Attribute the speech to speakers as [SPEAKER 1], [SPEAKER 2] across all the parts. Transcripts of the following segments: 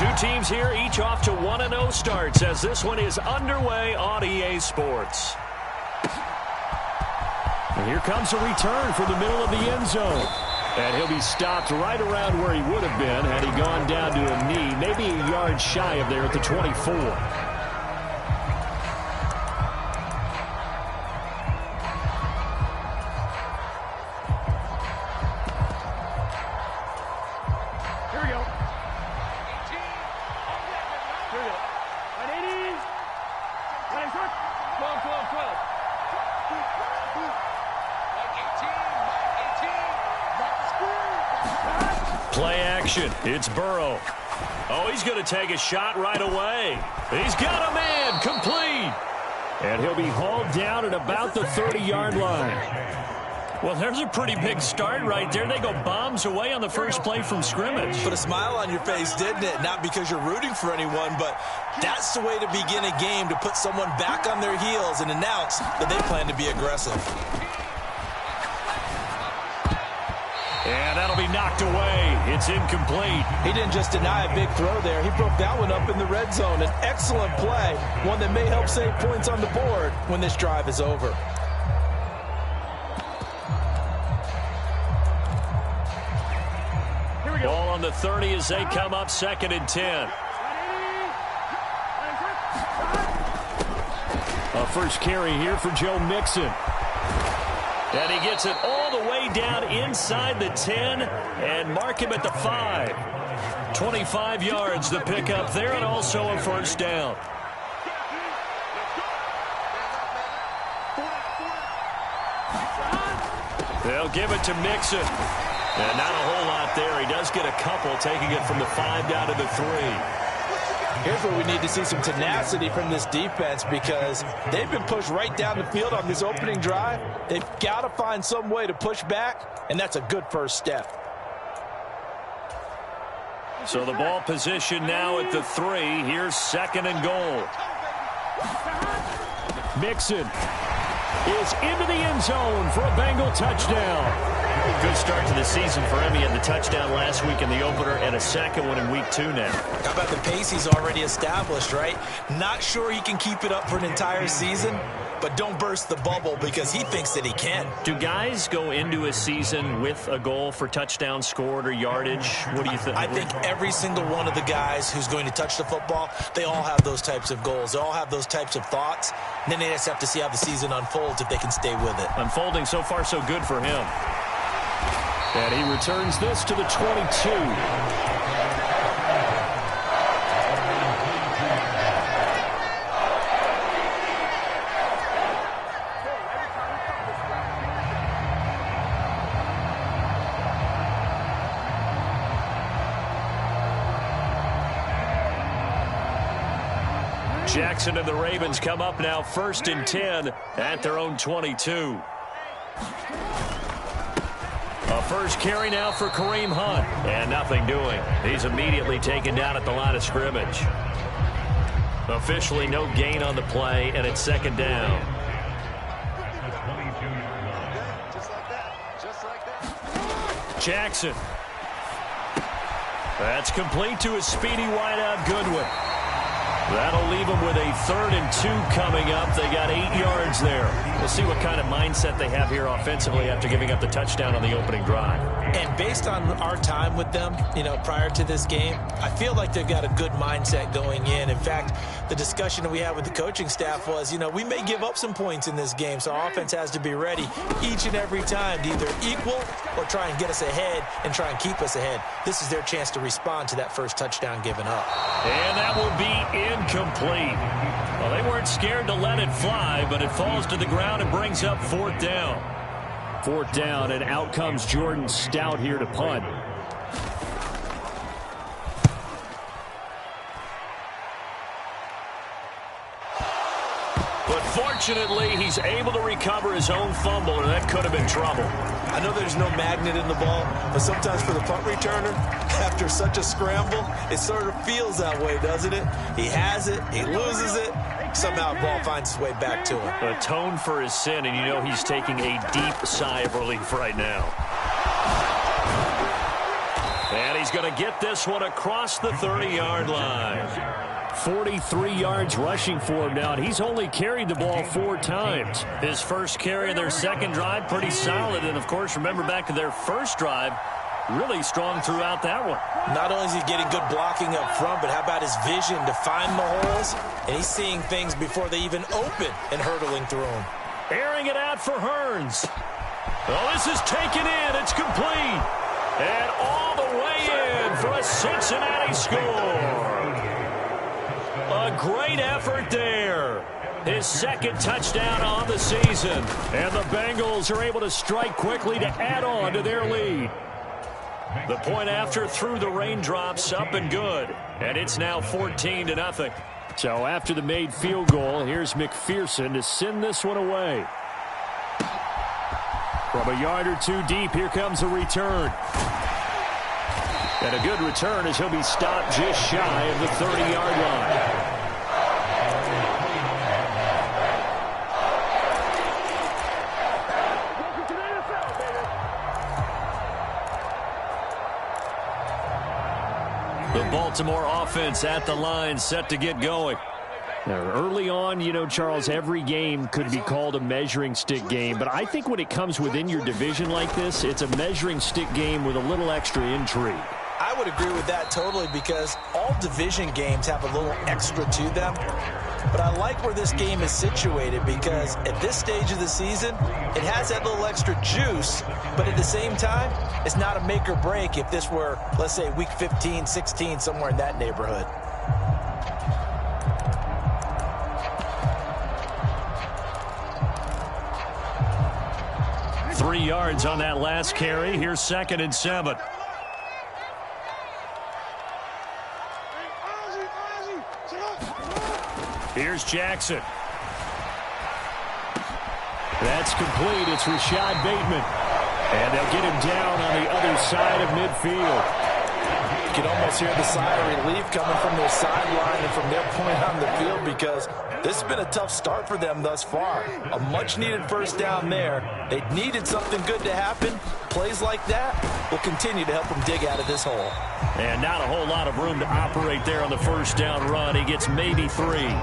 [SPEAKER 1] Two teams here, each off to 1-0 starts as this one is underway on EA Sports. And here comes a return from the middle of the end zone. And he'll be stopped right around where he would have been had he gone down to a knee, maybe a yard shy of there at the 24.
[SPEAKER 2] Play action. It's Burrow. Oh, he's going to take a shot right away. He's got a man. Complete.
[SPEAKER 1] And he'll be hauled down at about the 30-yard line.
[SPEAKER 3] Well, there's a pretty big start right there. They go bombs away on the first play from scrimmage.
[SPEAKER 4] Put a smile on your face, didn't it? Not because you're rooting for anyone, but that's the way to begin a game, to put someone back on their heels and announce that they plan to be aggressive.
[SPEAKER 1] And that'll be knocked away. It's incomplete.
[SPEAKER 4] He didn't just deny a big throw there. He broke that one up in the red zone. An excellent play, one that may help save points on the board when this drive is over.
[SPEAKER 1] Ball on the 30 as they come up 2nd and 10. A first carry here for Joe Mixon. And he gets it all the way down inside the 10 and mark him at the 5. 25 yards the pickup there, and also a first down. They'll give it to Mixon. And not a whole lot there. He does get a couple, taking it from the 5 down to the 3.
[SPEAKER 4] Here's where we need to see some tenacity from this defense, because they've been pushed right down the field on this opening drive. They've got to find some way to push back, and that's a good first step.
[SPEAKER 1] So the ball position now at the 3. Here's 2nd and goal. Mixon is into the end zone for a Bengal touchdown.
[SPEAKER 2] Good start to the season for him. He had the touchdown last week in the opener and a second one in week 2 now.
[SPEAKER 4] How about the pace he's already established, right? Not sure he can keep it up for an entire season, but don't burst the bubble because he thinks that he can.
[SPEAKER 2] Do guys go into a season with a goal for touchdown scored or yardage? What do you think?
[SPEAKER 4] I think every single one of the guys who's going to touch the football, they all have those types of goals. They all have those types of thoughts. And then they just have to see how the season unfolds if they can stay with it.
[SPEAKER 1] Unfolding so far so good for him. And he returns this to the 22. Jackson and the Ravens come up now 1st and 10 at their own 22. A first carry now for Kareem Hunt. And nothing doing. He's immediately taken down at the line of scrimmage. Officially no gain on the play, and it's 2nd down. Jackson. That's complete to his speedy wideout Goodwin. That'll leave them with a 3rd and 2 coming up. They got 8 yards there. We'll see what kind of mindset they have here offensively after giving up the touchdown on the opening drive.
[SPEAKER 4] And based on our time with them, prior to this game, I feel like they've got a good mindset going in. In fact, the discussion that we had with the coaching staff was, we may give up some points in this game, so our offense has to be ready each and every time to either equal or try and get us ahead and try and keep us ahead. This is their chance to respond to that first touchdown given up.
[SPEAKER 1] And that will be incomplete. Well, they weren't scared to let it fly, but it falls to the ground and brings up 4th down. 4th down, and out comes Jordan Stout here to punt. But fortunately, he's able to recover his own fumble, and that could have been trouble.
[SPEAKER 4] I know there's no magnet in the ball, but sometimes for the punt returner, after such a scramble, it sort of feels that way, doesn't it? He has it, he loses it, somehow the ball finds its way back to him.
[SPEAKER 1] Atone for his sin, and he's taking a deep sigh of relief right now. And he's going to get this one across the 30-yard line.
[SPEAKER 2] 43 yards rushing for him now, and he's only carried the ball 4 times.
[SPEAKER 3] His first carry of their second drive, pretty solid. And, of course, remember back to their first drive, really strong throughout that one.
[SPEAKER 4] Not only is he getting good blocking up front, but how about his vision to find the holes? And he's seeing things before they even open and hurtling through them.
[SPEAKER 1] Airing it out for Hearns. Well, this is taken in. It's complete. And all the way in for a Cincinnati score. A great effort there. His second touchdown on the season. And the Bengals are able to strike quickly to add on to their lead. The point after through the raindrops, up and good. And it's now 14-0.
[SPEAKER 2] So after the made field goal, here's McPherson to send this one away. From a yard or two deep, here comes a return. And a good return as he'll be stopped just shy of the 30-yard line.
[SPEAKER 1] The Baltimore offense at the line, set to get going.
[SPEAKER 2] Now, early on, you know, Charles, every game could be called a measuring stick game. But I think when it comes within your division like this, it's a measuring stick game with a little extra intrigue.
[SPEAKER 4] I would agree with that totally, because all division games have a little extra to them. But I like where this game is situated, because at this stage of the season, it has that little extra juice, but at the same time, it's not a make or break if this were, let's say, week 15, 16, somewhere in that neighborhood.
[SPEAKER 1] Three yards on that last carry. Here's 2nd and 7.
[SPEAKER 2] Here's Jackson. That's complete. It's Rashad Bateman. And they'll get him down on the other side of midfield.
[SPEAKER 4] You can almost hear the sigh of relief coming from their sideline and from their point on the field, because this has been a tough start for them thus far. A much-needed first down there. They needed something good to happen. Plays like that will continue to help them dig out of this hole.
[SPEAKER 1] And not a whole lot of room to operate there on the first down run. He gets maybe 3.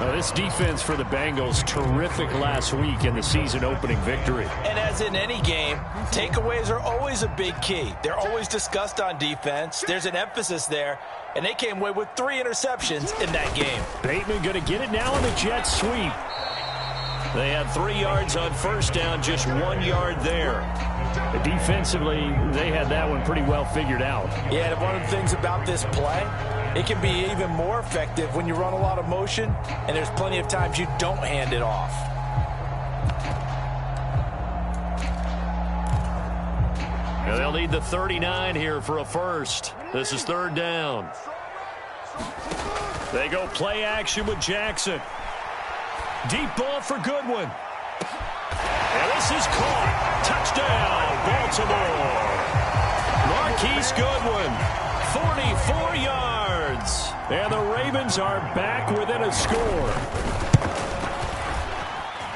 [SPEAKER 2] Now, this defense for the Bengals, terrific last week in the season-opening victory.
[SPEAKER 4] And as in any game, takeaways are always a big key. They're always discussed on defense. There's an emphasis there, and they came away with 3 interceptions in that game.
[SPEAKER 2] Bateman going to get it now on the jet sweep.
[SPEAKER 1] They had 3 yards on first down, just 1 yard there.
[SPEAKER 2] Defensively, they had that one pretty well figured out.
[SPEAKER 4] Yeah, and one of the things about this play, it can be even more effective when you run a lot of motion, and there's plenty of times you don't hand it off.
[SPEAKER 1] Now they'll need the 39 here for a first. This is 3rd down. They go play action with Jackson. Deep ball for Goodwin. And this is caught. Touchdown, Baltimore. Marquise Goodwin, 44 yards. And the Ravens are back within a score.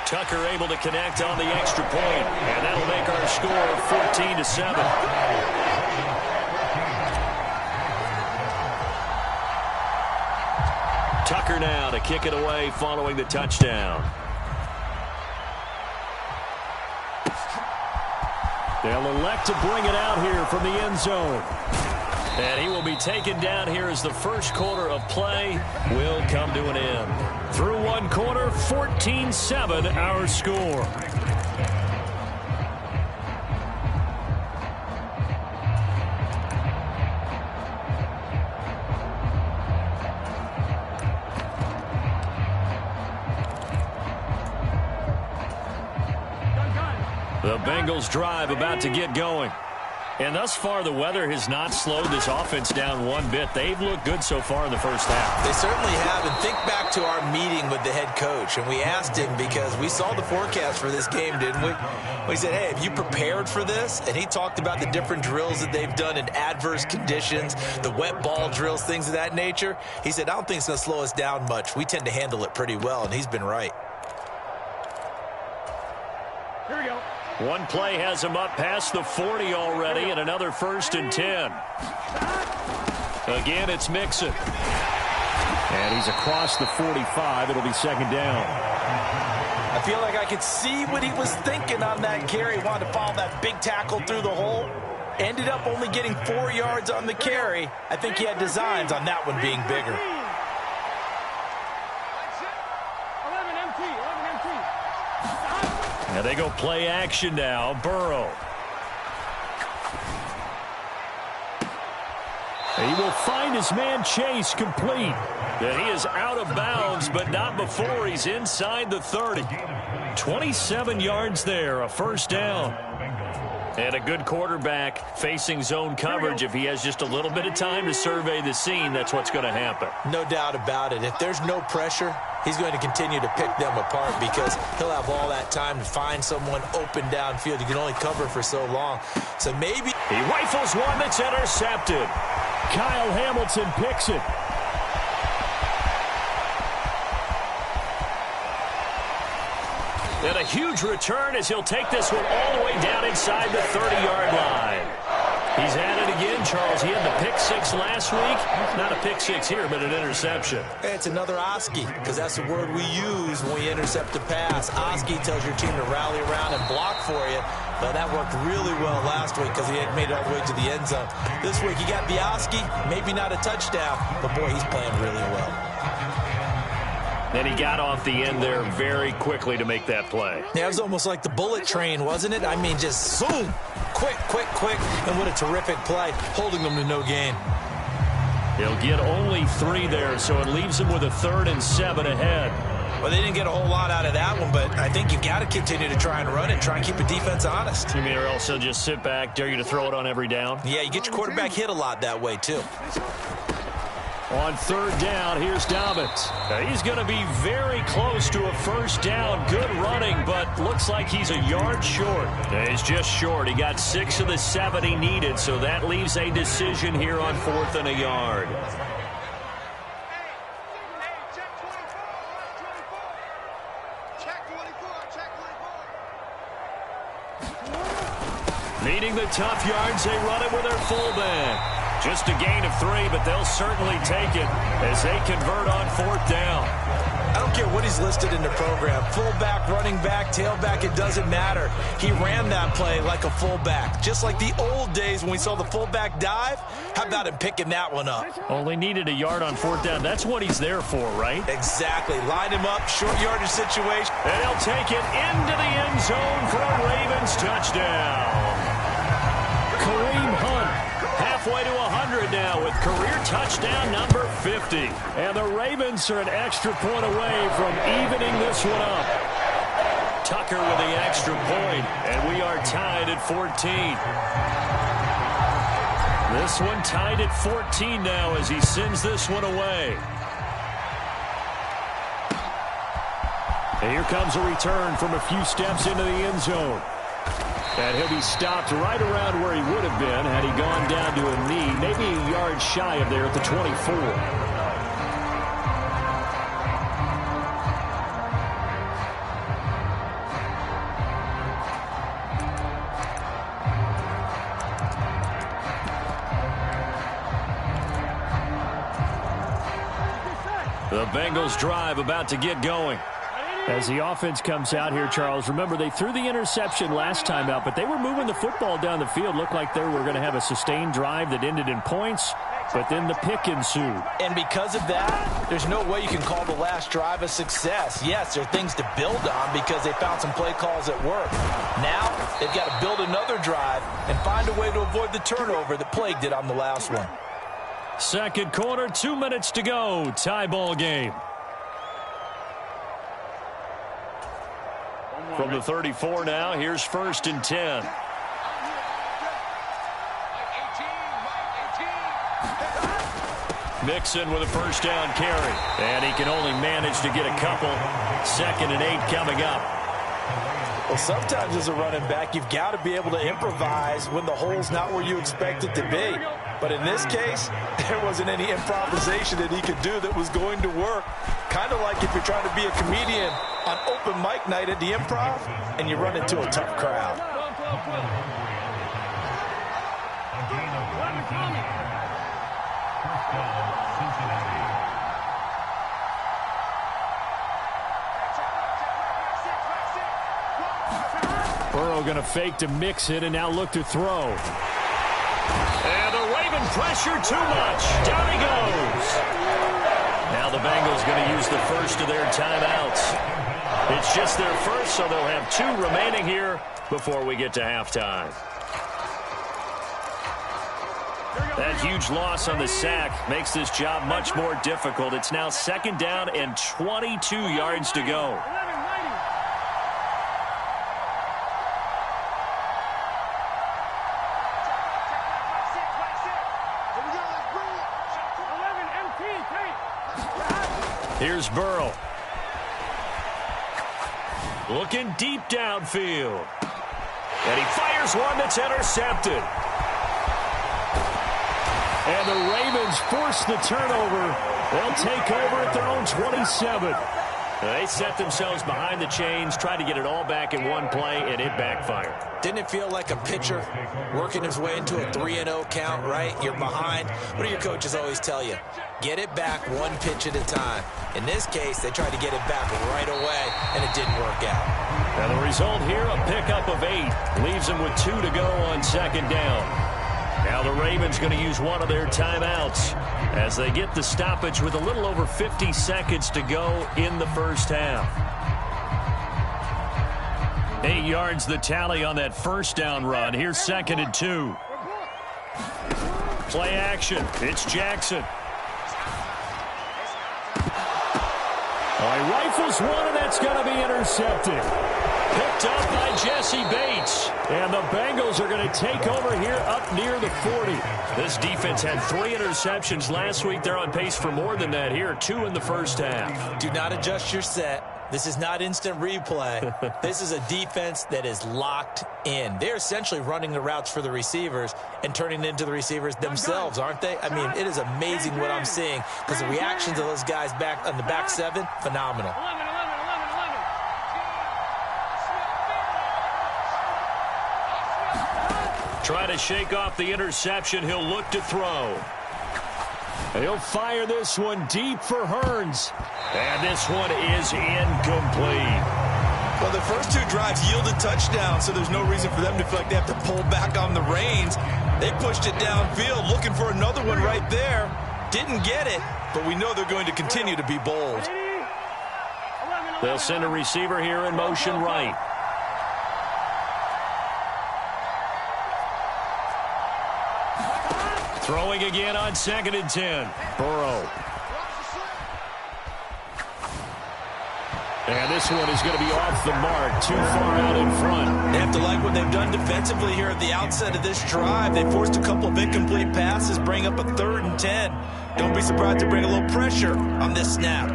[SPEAKER 1] Tucker able to connect on the extra point, and that'll make our score 14-7. Tucker now to kick it away following the touchdown.
[SPEAKER 2] They'll elect to bring it out here from the end zone.
[SPEAKER 1] And he will be taken down here as the first quarter of play will come to an end.
[SPEAKER 2] Through one quarter, 14-7 our score.
[SPEAKER 1] The Bengals drive about to get going.
[SPEAKER 2] And thus far, the weather has not slowed this offense down one bit. They've looked good so far in the first half.
[SPEAKER 4] They certainly have. And think back to our meeting with the head coach. And we asked him, because we saw the forecast for this game, didn't we? We said, hey, have you prepared for this? And he talked about the different drills that they've done in adverse conditions, the wet ball drills, things of that nature. He said, I don't think it's going to slow us down much. We tend to handle it pretty well. And he's been right.
[SPEAKER 2] Here we go.
[SPEAKER 3] One play has him up past the 40 already, and another 1st and 10. Again, it's Mixon.
[SPEAKER 2] And he's across the 45. It'll be 2nd down.
[SPEAKER 4] I feel like I could see what he was thinking on that carry. He wanted to follow that big tackle through the hole. Ended up only getting 4 yards on the carry. I think he had designs on that one being bigger.
[SPEAKER 3] And they go play action now. Burrow.
[SPEAKER 2] He will find his man Chase complete.
[SPEAKER 3] And he is out of bounds, but not before he's inside the 30. 27 yards there, a 1st down. And a good quarterback facing zone coverage. If he has just a little bit of time to survey the scene, that's what's going to happen.
[SPEAKER 4] No doubt about it. If there's no pressure, he's going to continue to pick them apart because he'll have all that time to find someone open downfield. You can only cover for so long. So maybe
[SPEAKER 3] he rifles one that's intercepted.
[SPEAKER 2] Kyle Hamilton picks it.
[SPEAKER 3] And a huge return as he'll take this one all the way down inside the 30-yard line. He's at it again, Charles. He had the pick 6 last week. Not a pick 6 here, but an interception.
[SPEAKER 4] It's another Oski, because that's the word we use when we intercept a pass. Oski tells your team to rally around and block for you. But that worked really well last week because he had made it all the way to the end zone. This week he got the Oski, maybe not a touchdown, but boy, he's playing really well.
[SPEAKER 3] And he got off the end there very quickly to make that play.
[SPEAKER 4] Yeah, it was almost like the bullet train, wasn't it? I mean, just zoom, quick, quick, quick, and what a terrific play, holding them to no gain.
[SPEAKER 3] He'll get only 3 there, so it leaves him with a 3rd and 7 ahead.
[SPEAKER 4] Well, they didn't get a whole lot out of that one, but I think you've got to continue to try and run it, try and keep the defense honest.
[SPEAKER 3] You mean or else he'll just sit back, dare you to throw it on every down?
[SPEAKER 4] Yeah, you get your quarterback hit a lot that way, too.
[SPEAKER 2] On 3rd down, here's Dobbins.
[SPEAKER 3] He's going to be very close to a 1st down. Good running, but looks like he's a yard short. He's just short. He got 6 of the 7 he needed, so that leaves a decision here on 4th and a yard. Needing the tough yards, they run it with their fullback. Just a gain of 3, but they'll certainly take it as they convert on 4th down.
[SPEAKER 4] I don't care what he's listed in the program. Fullback, running back, tailback, it doesn't matter. He ran that play like a fullback. Just like the old days when we saw the fullback dive. How about him picking that one up?
[SPEAKER 3] Only needed a yard on 4th down. That's what he's there for, right?
[SPEAKER 4] Exactly. Line him up, short yardage situation.
[SPEAKER 3] And he'll take it into the end zone for a Ravens touchdown. Kareem Hunt halfway to 100 now with career touchdown number 50.
[SPEAKER 2] And the Ravens are an extra point away from evening this one up.
[SPEAKER 3] Tucker with the extra point, and we are tied at 14. This one tied at 14 now as he sends this one away.
[SPEAKER 2] And here comes a return from a few steps into the end zone. And he'll be stopped right around where he would have been had he gone down to a knee, maybe a yard shy of there at the 24.
[SPEAKER 3] The Bengals drive about to get going.
[SPEAKER 2] As the offense comes out here, Charles, remember they threw the interception last time out, but they were moving the football down the field. Looked like they were going to have a sustained drive that ended in points, but then the pick ensued.
[SPEAKER 4] And because of that, there's no way you can call the last drive a success. Yes, there are things to build on because they found some play calls that work. Now, they've got to build another drive and find a way to avoid the turnover that plagued it on the last one.
[SPEAKER 3] Second quarter, 2 minutes to go. Tie ball game. From the 34 now, here's 1st and 10. Mixon with a 1st down carry. And he can only manage to get a couple. 2nd and 8 coming up.
[SPEAKER 4] Well, sometimes as a running back, you've got to be able to improvise when the hole's not where you expect it to be. But in this case, there wasn't any improvisation that he could do that was going to work. Kind of like if you're trying to be a comedian on open mic night at the Improv and you run into a tough crowd.
[SPEAKER 2] Burrow going to fake to mix it and now look to throw.
[SPEAKER 1] And the Raven pressure too much. Down he goes. Now the Bengals going to use the first of their timeouts. It's just their first, so they'll have 2 remaining here before we get to halftime. That huge loss on the sack makes this job much more difficult. It's now 2nd down and 22 yards to go. Here's Burrow. Looking deep downfield. And he fires one that's intercepted.
[SPEAKER 2] And the Ravens force the turnover. They'll take over at their own 27.
[SPEAKER 1] They set themselves behind the chains, tried to get it all back in one play, and it backfired.
[SPEAKER 4] Didn't it feel like a pitcher working his way into a 3-0 count, right? You're behind. What do your coaches always tell you? Get it back 1 pitch at a time. In this case, they tried to get it back right away, and it didn't work out.
[SPEAKER 1] Now the result here, a pickup of 8. Leaves them with 2 to go on 2nd down. Now the Ravens going to use one of their timeouts as they get the stoppage with a little over 50 seconds to go in the first half. 8 yards the tally on that first down run. Here's 2nd and 2. Play action. It's Jackson.
[SPEAKER 2] He rifles one, and that's going to be intercepted.
[SPEAKER 1] Picked up by Jesse Bates.
[SPEAKER 2] And the Bengals are going to take over here up near the 40.
[SPEAKER 1] This defense had 3 interceptions last week. They're on pace for more than that here. 2 in the first half.
[SPEAKER 4] Do not adjust your set. This is not instant replay. This is a defense that is locked in. They're essentially running the routes for the receivers and turning it into the receivers themselves, aren't they? I mean, it is amazing what I'm seeing because the reactions of those guys back on the back 7, phenomenal.
[SPEAKER 1] Try to shake off the interception. He'll look to throw.
[SPEAKER 2] He'll fire this one deep for Hearns.
[SPEAKER 1] And this one is incomplete.
[SPEAKER 5] Well, the first 2 drives yielded touchdowns, so there's no reason for them to feel like they have to pull back on the reins. They pushed it downfield, looking for another one right there. Didn't get it, but we know they're going to continue to be bold.
[SPEAKER 1] They'll send a receiver here in motion right. Throwing again on 2nd and 10.
[SPEAKER 2] Burrow. And this one is going to be off the mark, too far out in front.
[SPEAKER 4] They have to like what they've done defensively here at the outset of this drive. They forced a couple of incomplete passes, bring up a 3rd and 10. Don't be surprised to bring a little pressure on this snap.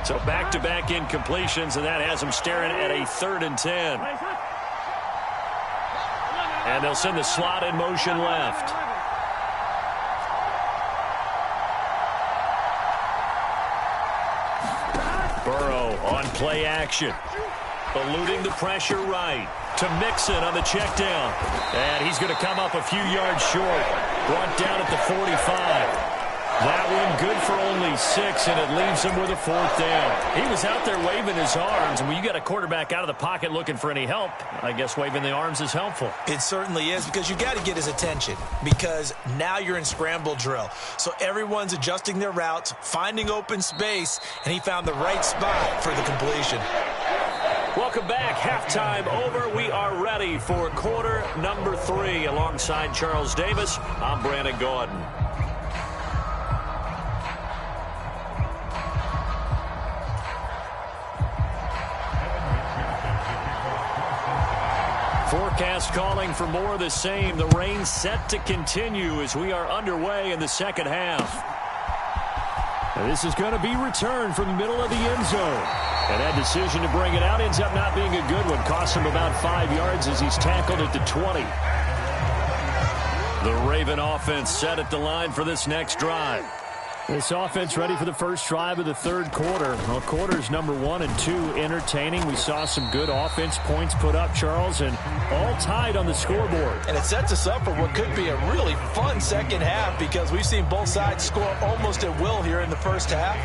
[SPEAKER 1] So back-to-back incompletions, and that has them staring at a 3rd and 10. And they'll send the slot in motion left. Burrow on play action. Eluding the pressure right. To Mixon on the check down. And he's going to come up a few yards short. Brought down at the 45. That one good for only 6, and it leaves him with a 4th down. He was out there waving his arms, and when you got a quarterback out of the pocket looking for any help, I guess waving the arms is helpful.
[SPEAKER 4] It certainly is, because you got to get his attention, because now you're in scramble drill. So everyone's adjusting their routes, finding open space, and he found the right spot for the completion.
[SPEAKER 1] Welcome back. Halftime over. We are ready for quarter number 3. Alongside Charles Davis, I'm Brandon Gordon. Forecast calling for more of the same. The rain set to continue as we are underway in the second half.
[SPEAKER 2] And this is going to be returned from the middle of the end zone. And that decision to bring it out ends up not being a good one. Cost him about 5 yards as he's tackled at the 20.
[SPEAKER 1] The Raven offense set at the line for this next drive.
[SPEAKER 2] This offense ready for the first drive of the third quarter. Well, quarters number 1 and 2 entertaining. We saw some good offense points put up, Charles, and all tied on the scoreboard.
[SPEAKER 4] And it sets us up for what could be a really fun second half because we've seen both sides score almost at will here in the first half.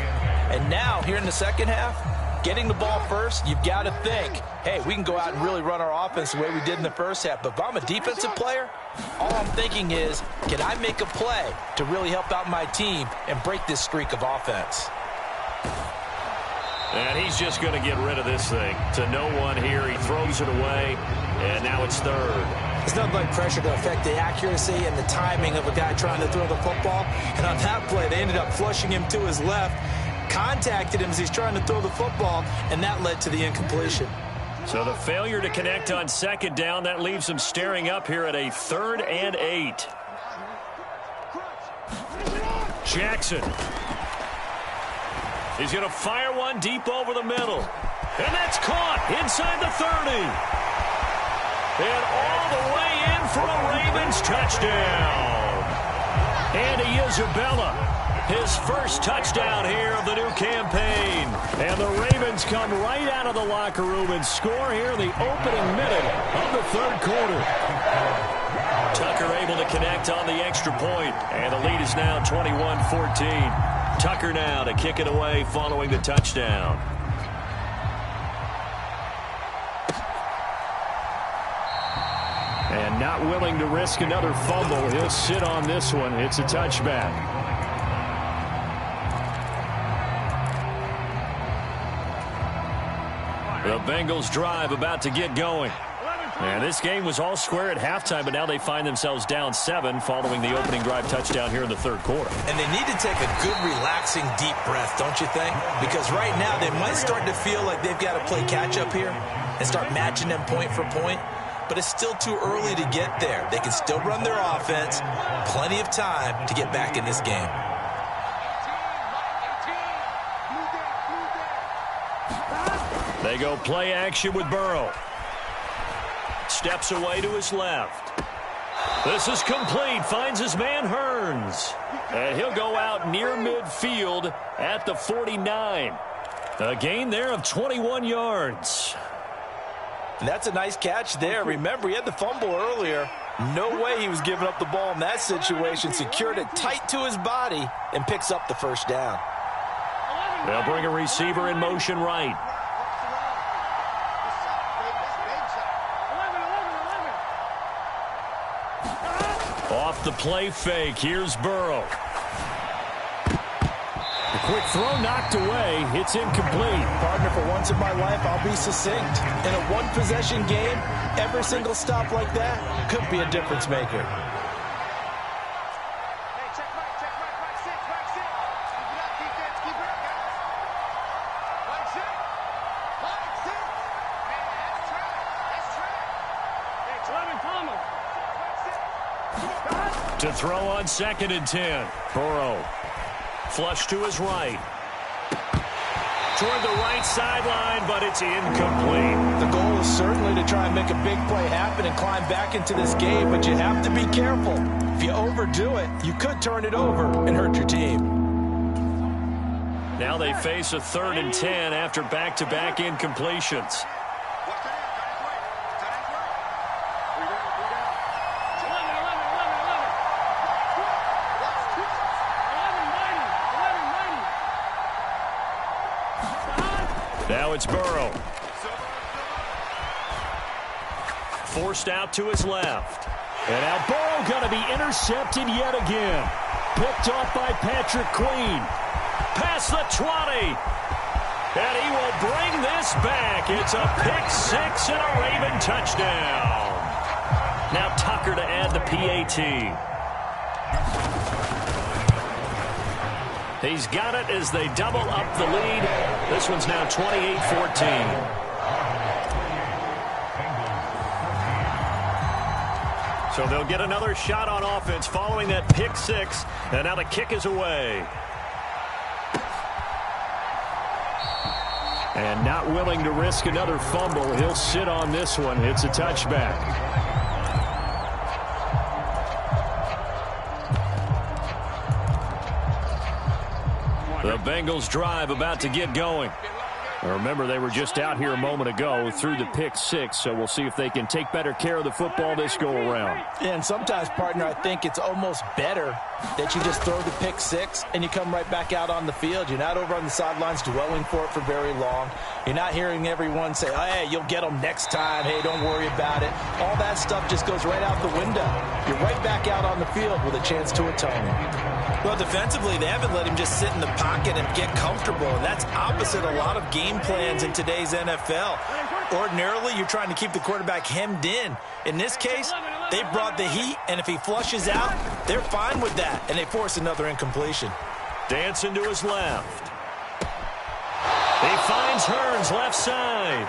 [SPEAKER 4] And now, here in the second half, getting the ball first, you've got to think, hey, we can go out and really run our offense the way we did in the first half. But if I'm a defensive player, all I'm thinking is, can I make a play to really help out my team and break this streak of offense?
[SPEAKER 1] And he's just going to get rid of this thing. To no one here, he throws it away, and now it's third.
[SPEAKER 4] It's nothing like pressure to affect the accuracy and the timing of a guy trying to throw the football. And on that play, they ended up flushing him to his left, contacted him as he's trying to throw the football, and that led to the incompletion.
[SPEAKER 1] So the failure to connect on second down, that leaves him staring up here at a 3rd and 8. Jackson. He's going to fire one deep over the middle. And that's caught inside the 30. And all the way in for a Ravens touchdown. Andy Isabella, his first touchdown here of the new campaign. And the Ravens come right out of the locker room and score here in the opening minute of the third quarter. Tucker able to connect on the extra point, and the lead is now 21-14. Tucker now to kick it away following the touchdown.
[SPEAKER 2] And not willing to risk another fumble. He'll sit on this one. It's a touchback.
[SPEAKER 1] The Bengals drive about to get going. And this game was all square at halftime, but now they find themselves down 7 following the opening drive touchdown here in the third quarter.
[SPEAKER 4] And they need to take a good, relaxing, deep breath, don't you think? Because right now they might start to feel like they've got to play catch-up here and start matching them point for point. But it's still too early to get there. They can still run their offense. Plenty of time to get back in this game.
[SPEAKER 1] They go play action with Burrow. Steps away to his left. This is complete. Finds his man Hearns. And he'll go out near midfield at the 49. A gain there of 21 yards.
[SPEAKER 4] And that's a nice catch there. Remember, he had the fumble earlier. No way he was giving up the ball in that situation. Secured it tight to his body and picks up the first down.
[SPEAKER 1] They'll bring a receiver in motion right. Off the play fake. Here's Burrow.
[SPEAKER 2] The quick throw knocked away. It's incomplete.
[SPEAKER 4] Partner, for once in my life, I'll be succinct. In a one-possession game, every single stop like that could be a difference maker.
[SPEAKER 1] To throw on 2nd and 10. Burrow. Flush to his right. Toward the right sideline, but it's incomplete.
[SPEAKER 4] The goal is certainly to try and make a big play happen and climb back into this game, but you have to be careful. If you overdo it, you could turn it over and hurt your team.
[SPEAKER 1] Now they face a 3rd and 10 after back-to-back incompletions. Now it's Burrow. Forced out to his left.
[SPEAKER 2] And now Burrow going to be intercepted yet again. Picked off by Patrick Queen.
[SPEAKER 1] Past the 20. And he will bring this back. It's a pick-6 and a Raven touchdown. Now Tucker to add the PAT. He's got it as they double up the lead. This one's now 28-14. So they'll get another shot on offense following that pick-6. And now the kick is away.
[SPEAKER 2] And not willing to risk another fumble. He'll sit on this one. It's a touchback.
[SPEAKER 1] The Bengals drive about to get going. Remember, they were just out here a moment ago through the pick six, so we'll see if they can take better care of the football this go-around.
[SPEAKER 4] Yeah, and sometimes, partner, I think it's almost better that you just throw the pick six and you come right back out on the field. You're not over on the sidelines dwelling for it for very long. You're not hearing everyone say, oh, hey, you'll get them next time. Hey, don't worry about it. All that stuff just goes right out the window. You're right back out on the field with a chance to atone.
[SPEAKER 5] Well, defensively, they haven't let him just sit in the pocket and get comfortable. And that's opposite a lot of game plans in today's NFL. Ordinarily, you're trying to keep the quarterback hemmed in. In this case, they brought the heat, and if he flushes out, they're fine with that, and they force another incompletion.
[SPEAKER 1] Dancing to his left. He finds Hearns left side.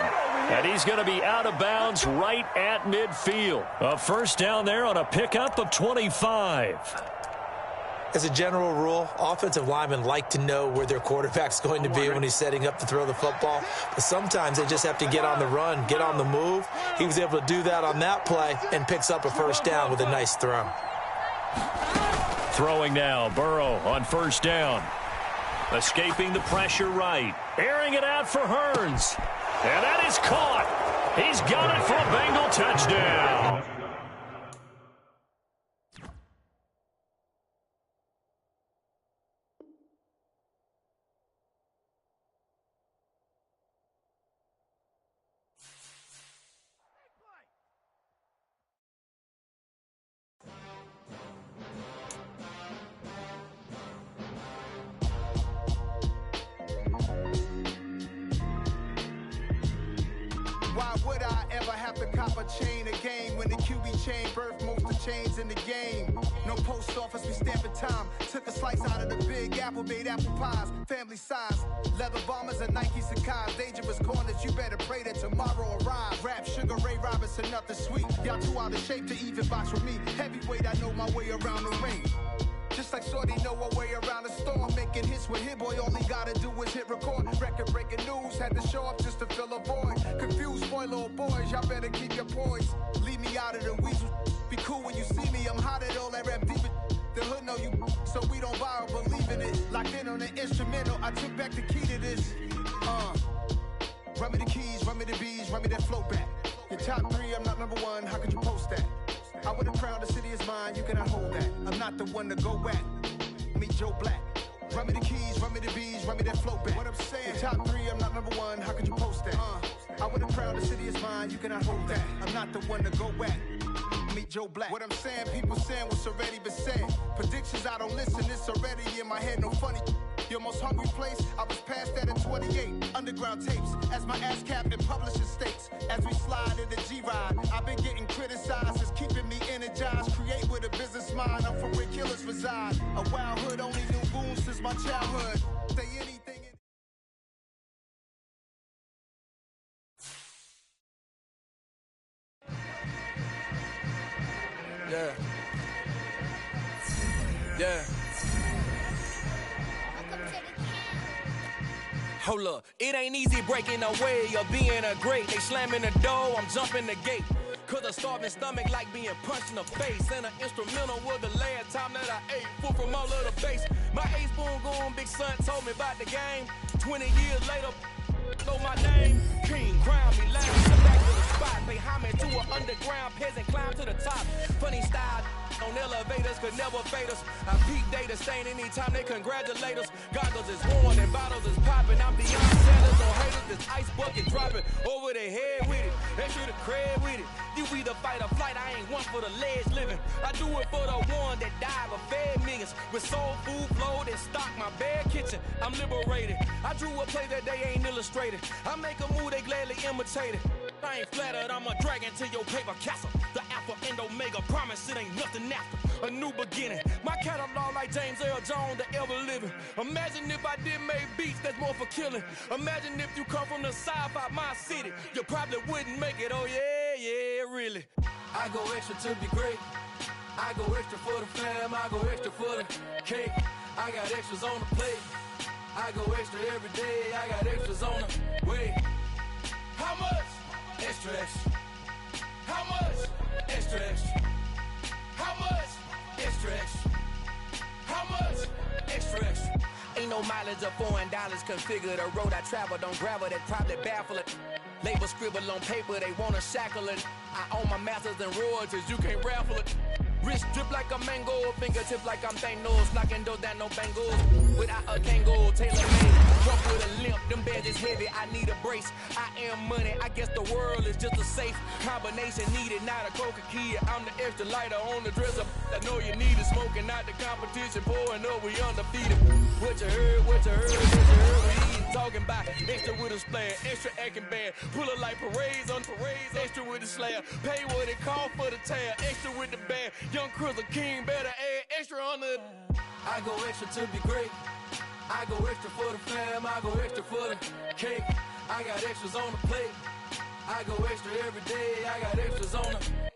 [SPEAKER 1] And he's going to be out of bounds right at midfield. A first down there on a pickup of 25.
[SPEAKER 4] As a general rule, offensive linemen like to know where their quarterback's going to be when he's setting up to throw the football. But sometimes they just have to get on the run, get on the move. He was able to do that on that play and picks up a first down with a nice throw.
[SPEAKER 1] Throwing now, Burrow on first down. Escaping the pressure right. Airing it out for Hearns. And that is caught. He's got it for a Bengal touchdown.
[SPEAKER 6] Why would I ever have to cop a chain a game when the QB chain birthed most of chains in the game? No post office, we stamping time. Took a slice out of the big apple, made apple pies, family size. Leather bombers and Nike Sacai's, dangerous corners, you better pray that tomorrow arrives. Rap, Sugar Ray Robinson, nothing sweet. Y'all too out of shape to even box with me. Heavyweight, I know my way around the ring. Just like Shorty know her way around the storm, making hits with Hit Boy, all he gotta do is hit record. Record-breaking news, had to show up just to fill a void. Confused boy, little boys, y'all better keep your poise. Leave me out of the weasel. Be cool when you see me, I'm hot at all that rap deep. The hood know you, so we don't borrow, believe in it. Locked in on the instrumental, I took back the key to this. Run me the keys, run me the bees, run me that flow back. Your top three, I'm not number one, how could you post that? I would have crowned the city is mine, you cannot hold that. I'm not the one to go back. Meet Joe Black. Run me the keys, run me the bees, run me that flow back. What I'm saying, your top three, I'm not number one, how could you post that? I would have crowned the city is mine, you cannot hold that. I'm not the one to go back. Meet Joe Black. What I'm saying, people saying what's already been said. Predictions, I don't listen, it's already in my head, no funny. Your most hungry place, I was past that in 28. Underground tapes, as my ass cap in publishing states. As we slide in the G-Ride, I've been getting criticized. It's keeping me energized. Create with a business mind, I'm from where killers reside. A wild hood, only knew goons since my childhood. Say anything in
[SPEAKER 7] Yeah. Yeah. Hold up, it ain't easy breaking away or being a great. They slamming the door, I'm jumping the gate. Cause a starving stomach like being punched in the face. And an instrumental was the last time that I ate. Food from all of the base. My ace spoon going, big son told me about the game. 20 years later, know my name. King, crown me, loud, come back to the spot. Pay homage to an underground peasant, climb to the top. Funny style. On elevators could never fade us. I peak data stain anytime they congratulate us. Goggles is worn and bottles is popping. I'm beyond sellers on haters. This ice bucket dropping over their head with it. They should have cred with it. You either fight or flight. I ain't one for the ledge living. I do it for the one that died but fed millions. With soul food flowed and stocked my bare kitchen. I'm liberated. I drew a play that they ain't illustrated. I make a move they gladly imitate it. I ain't flattered, I'm a dragon to your paper castle. The alpha and omega, promise it ain't nothing after. A new beginning, my catalog like James Earl Jones, the ever living. Imagine if I did make beats that's more for killing. Imagine if you come from the sci-fi, my city. You probably wouldn't make it, oh yeah, yeah, really. I go extra to be great. I go extra for the fam, I go extra for the cake. I got extras on the plate. I go extra every day, I got extras on the way. How much? Extra, extra. How much? Extra, extra. How much? Extra, extra. How much? Extra, extra. Ain't no Low mileage of $4. Configure the road I travel. Don't gravel, that probably baffle it. Label scribble on paper, they wanna shackle it. I own my masters and royalties, you can't raffle it. Wrist drip like a mango, fingertips like I'm Thanos, knocking doors down, no bangles. Without a Kango, tailor-made, walk with a limp, them bands is heavy, I need a brace. I am money, I guess the world is just a safe combination needed, not a coca key. I'm the extra lighter on the dresser, I know you need it, smoking out the competition, pouring up, we undefeated. What you heard, we eating, talking about extra with a splash, extra acting bad, pull it like parades on parades, extra with the slayer, pay what it cost for the tab, extra with the band. Young Cruiser King, better add extra on the. I go extra to be great. I go extra for the fam. I go extra for the cake. I got extras on the plate. I go extra every day. I got extras on the.